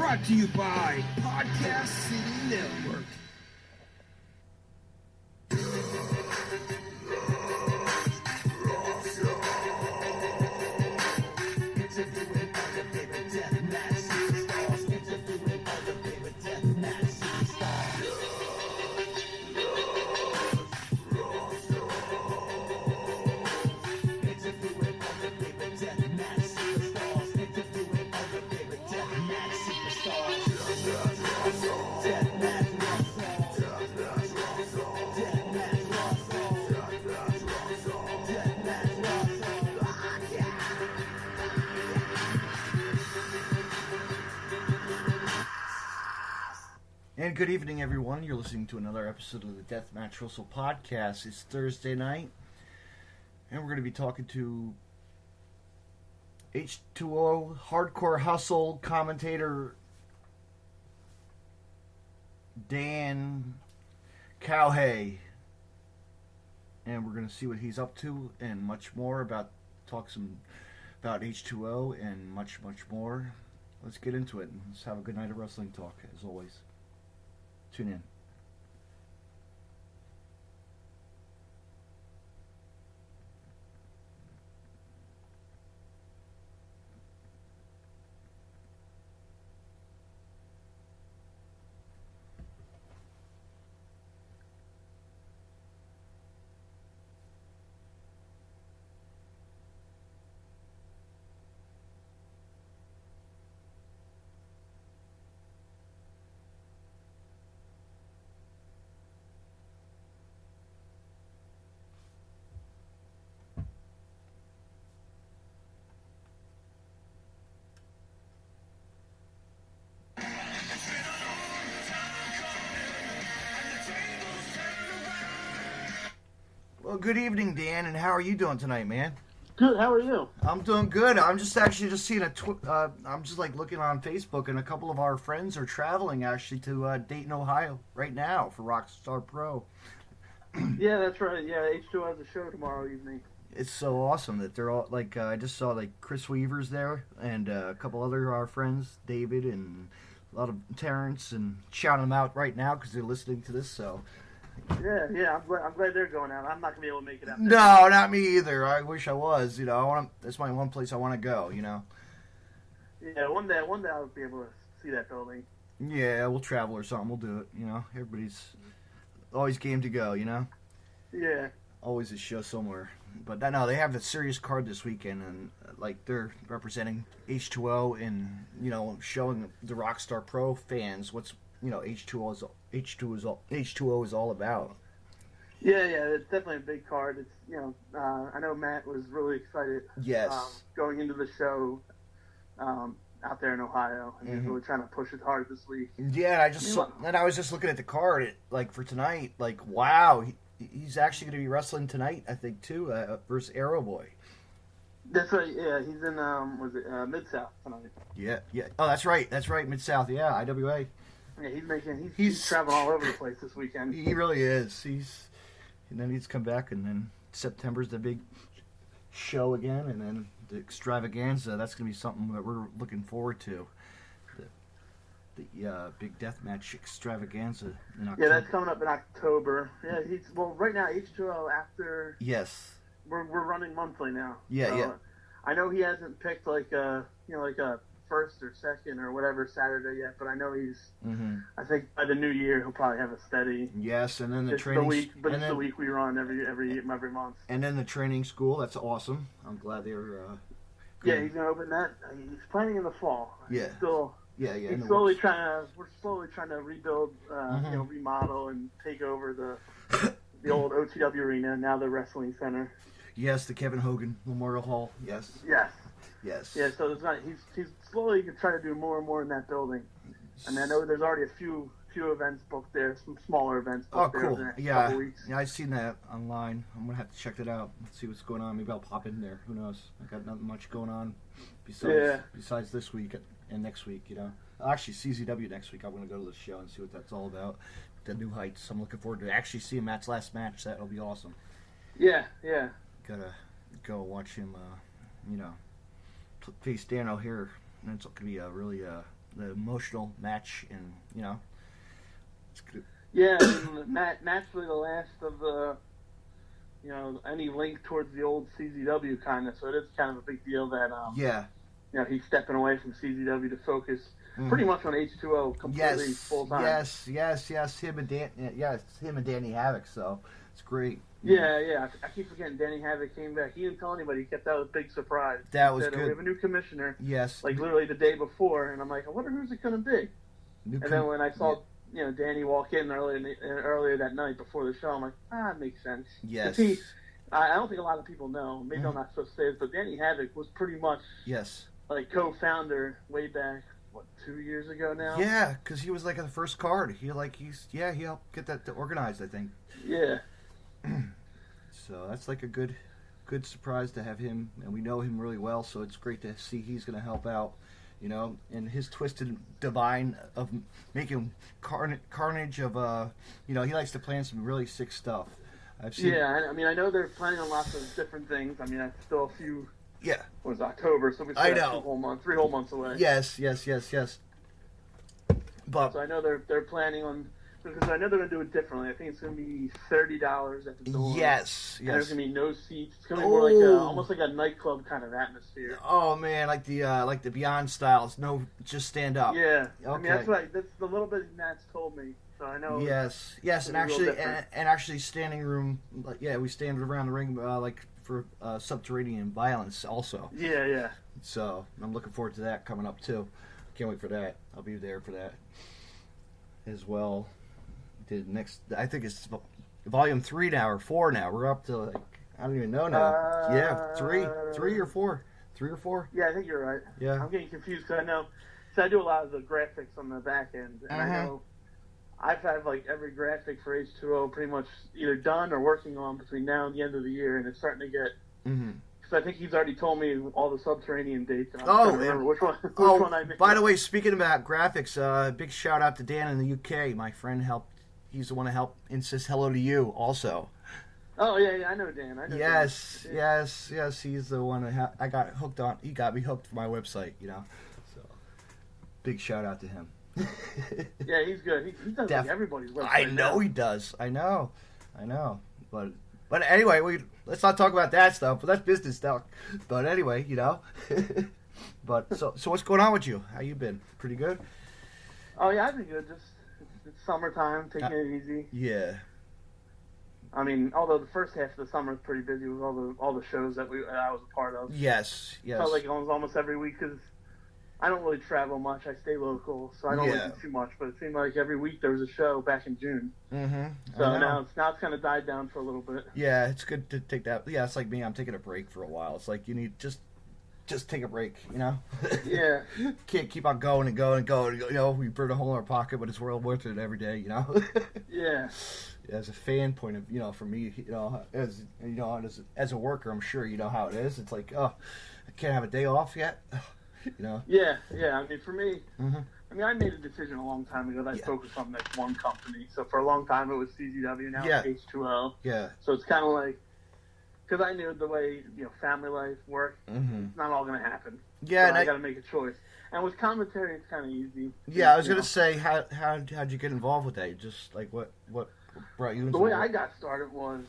Brought to you by Podcast City Network. And good evening, everyone. You're listening to another episode of the Deathmatch Wrestle Podcast. It's Thursday night, and we're going to be talking to H20 Hardcore Hustle commentator Dan Cowhey, and we're going to see what he's up to and much more about about H20 and much more. Let's get into it and let's have a good night of wrestling talk as always. Tune in. Well, good evening, Dan, and how are you doing tonight, man? Good. How are you? I'm doing good. I'm just seeing I'm just like looking on Facebook, and a couple of our friends are traveling actually to Dayton, Ohio, right now for Rockstar Pro. Yeah, that's right. Yeah, H2 has a show tomorrow evening. It's so awesome that they're all like. I just saw like Chris Weaver's there, and a couple other our friends, David and a lot of Terrence, and shouting them out right now because they're listening to this. So. Yeah. I'm glad they're going out. I'm not gonna be able to make it out. No, not me either. I wish I was. You know, that's my one place I want to go. You know. Yeah, one day I'll be able to see that building. Yeah, we'll travel or something. We'll do it. You know, everybody's always game to go. You know. Yeah. Always a show somewhere. But no, they have a serious card this weekend, and like they're representing H2O and showing the Rockstar Pro fans what's H2O is all about. Yeah, it's definitely a big card. It's I know Matt was really excited. Yes. Going into the show, out there in Ohio, and he's really trying to push it hard this week. Yeah, I was just looking at the card, for tonight. Like, wow, he's actually going to be wrestling tonight, I think, too, versus Arrow Boy. That's right. Yeah, he's in Mid-South tonight. Yeah. Oh, that's right, Mid-South. Yeah, IWA. Yeah, he's traveling all over the place this weekend. He really is. And then he's come back, and then September's the big show again, and then the extravaganza. That's going to be something that we're looking forward to. The big deathmatch extravaganza in October. Yeah, that's coming up in October. Yeah, right now H2O after. Yes. We're running monthly now. Yeah, so yeah. I know he hasn't picked like a first or second or whatever Saturday yet, but I know he's. I think by the new year he'll probably have a steady. Yes, and then the it's training. It's the week we run every month. And then the training school. That's awesome. I'm glad they're. Yeah, he's gonna open that. He's planning in the fall. Yeah. We're slowly trying to rebuild, remodel and take over the old OTW arena, now the wrestling center. Yes, the Kevin Hogan Memorial Hall. Yes. Yeah, so he's slowly trying to do more and more in that building. And I know there's already a few events booked there, some smaller events booked there over the next couple weeks. Yeah, I've seen that online. I'm going to have to check that out. Let's see what's going on. Maybe I'll pop in there. Who knows? I got nothing much going on besides this week and next week, Actually, CZW next week. I'm going to go to the show and see what that's all about. The New Heights. I'm looking forward to actually seeing Matt's last match. That'll be awesome. Yeah. Gotta go watch him, face Dano here. And it's going to be a really the emotional match, and it's good. Yeah, and Matt's really the last of the, any link towards the old CZW kind of. So it is kind of a big deal that he's stepping away from CZW to focus pretty much on H2O completely full time. Yes. Him and Danny Havoc. So it's great. Yeah. I keep forgetting Danny Havoc came back. He didn't tell anybody. He kept that a big surprise. That was good. We have a new commissioner. Yes. Like literally the day before, and I'm like, I wonder who's it going to be. Then when I saw Danny walk in earlier that night before the show, I'm like, it makes sense. Yes. I don't think a lot of people know. Maybe I'm not supposed to say this, but Danny Havoc was pretty much like co-founder way back 2 years ago now. Yeah, because he was like the first card. He helped get that organized, I think. Yeah. So that's like a good surprise to have him, and we know him really well, so it's great to see he's going to help out, and his twisted divine of making carnage of, he likes to plan some really sick stuff. I've seen. Yeah, I know they're planning on lots of different things. I mean, it's still a few. Yeah. It was October, so we still have 3 whole months away. Yes. But so I know they're planning on, because I know they're going to do it differently. I think it's going to be $30 at the door. Yes. And there's going to be no seats. It's going to be more like almost like a nightclub kind of atmosphere. Oh man, like the Beyond styles. No, just stand up. Yeah. Okay. I mean, that's the little bit Matt's told me. So I know. Yes, and actually standing room. We stand around the ring like for subterranean violence also. Yeah. So I'm looking forward to that coming up too. Can't wait for that. I'll be there for that as well. The next, I think it's volume 3 now or 4 now. We're up to I don't even know now. 3 or 4. 3 or 4. Yeah, I think you're right. Yeah, I'm getting confused because I know. So I do a lot of the graphics on the back end, and I know. I've had like every graphic for H2O pretty much either done or working on between now and the end of the year, and it's starting to get. Because I think he's already told me all the subterranean dates. And I'm trying to remember which one I made. By the way, speaking about graphics, big shout out to Dan in the UK. My friend helped. He's the one to help and says hello to you also. Oh yeah, I know Dan. Yes. He's the one that I got hooked on. He got me hooked for my website. So big shout out to him. Yeah, he's good. He does like everybody's website. I know he does. I know. But anyway, let's not talk about that stuff. But that's business stuff. But anyway, But so what's going on with you? How you been? Pretty good. Oh yeah, I've been good. Just it's summertime, taking it easy. Yeah. I mean, although the first half of the summer was pretty busy with all the shows that I was a part of. Yes. Felt like it was almost every week because. I don't really travel much. I stay local, so I don't really do too much. But it seemed like every week there was a show back in June. So now it's kind of died down for a little bit. Yeah, it's good to take that. Yeah, it's like me. I'm taking a break for a while. It's like you need just take a break. Yeah. Can't keep on going and going and going. We burn a hole in our pocket, but it's well worth it every day. Yeah. As a fan point of for me, as a worker, I'm sure you know how it is. It's like I can't have a day off yet. Yeah. I mean, for me, I made a decision a long time ago that I'd focus on this one company. So for a long time it was CZW, now it's H2O. Yeah. So it's kind of like, because I knew the way family life worked, it's not all going to happen. Yeah, so I got to make a choice. And with commentary, it's kind of easy. Yeah, I was going to say, how'd you get involved with that? Just like what brought you into the way it? I got started was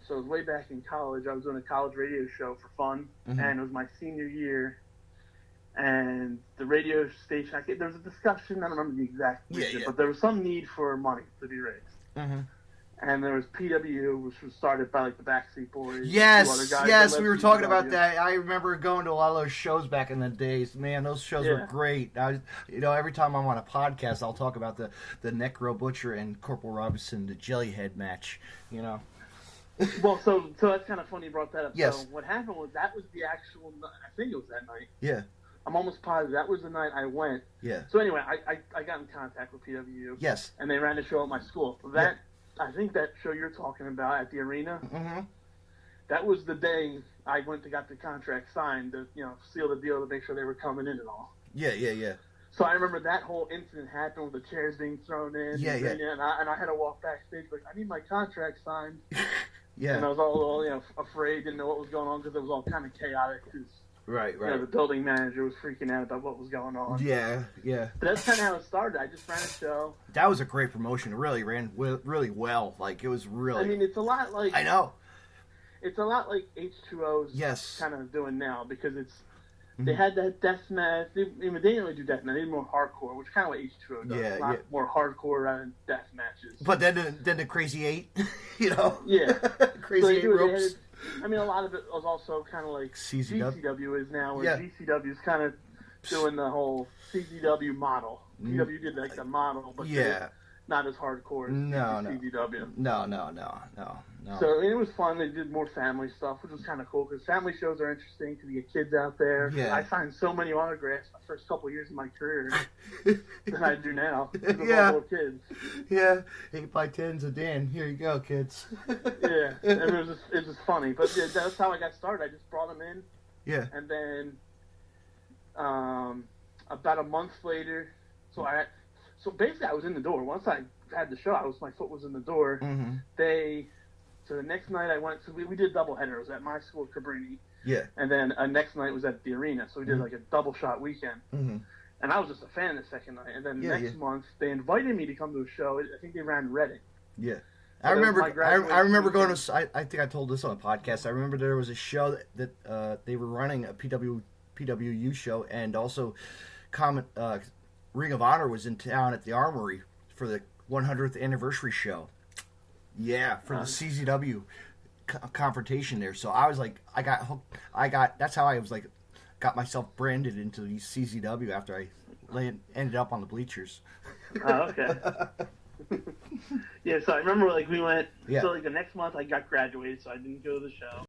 so it was way back in college. I was doing a college radio show for fun, and it was my senior year. And the radio station, there was a discussion, I don't remember the exact reason, but there was some need for money to be raised. And there was PW, which was started by like the Backstreet Boys. Yes, we were talking about that. I remember going to a lot of those shows back in the days. Man, those shows were great. Every time I'm on a podcast, I'll talk about the Necro Butcher and Corporal Robinson, the Jellyhead match. Well, so that's kind of funny you brought that up. Yes. So what happened was that was the actual, I think it was that night. Yeah. I'm almost positive that was the night I went. Yeah. So anyway, I got in contact with PWU. Yes. And they ran a show at my school. I think that show you're talking about at the arena. That was the day I went to got the contract signed to seal the deal to make sure they were coming in and all. Yeah. So I remember that whole incident happened with the chairs being thrown in. Yeah. And I had to walk backstage like I need my contract signed. Yeah. And I was all afraid, didn't know what was going on because it was all kind of chaotic. Right, You know, the building manager was freaking out about what was going on. Yeah. But that's kind of how it started. I just ran a show. That was a great promotion. It really ran really well. Like, it was really... I mean, it's a lot like... I know. It's a lot like H20's kind of doing now, because it's... They had that death match. They didn't really do death match. They did more hardcore, which kind of what H20 does. Yeah, a lot more hardcore rather than death matches. But then the Crazy 8, you know? Yeah. Crazy 8 ropes. I mean, a lot of it was also kind of like CZW. GCW is now, where GCW is kind of doing the whole CZW model. PW did like the model, but not as hardcore as CZW. No. So it was fun. They did more family stuff, which was kind of cool, because family shows are interesting to get kids out there. Yeah. I signed so many autographs my first couple of years of my career than I do now. With all little kids. Yeah, 8x10s a Dan. Here you go, kids. Yeah, it was just funny. But yeah, that's how I got started. I just brought them in. Yeah. And then about a month later, so basically I was in the door. Once I had the show, my foot was in the door. Mm-hmm. So the next night I went, so we did doubleheader. It was at my school, Cabrini. Yeah. And then next night was at the arena. So we did like a double shot weekend. Mm-hmm. And I was just a fan the second night. And then next month they invited me to come to a show. I think they ran Reading. Yeah. So I remember going to, I think I told this on a podcast. I remember there was a show that they were running a PWU show, and also Ring of Honor was in town at the Armory for the 100th anniversary show. Yeah, for the CZW confrontation there. So I was like, I got hooked. That's how I was like, got myself branded into the CZW after I ended up on the bleachers. Oh, okay. Yeah, so I remember like we went. Yeah. So like the next month I got graduated, so I didn't go to the show.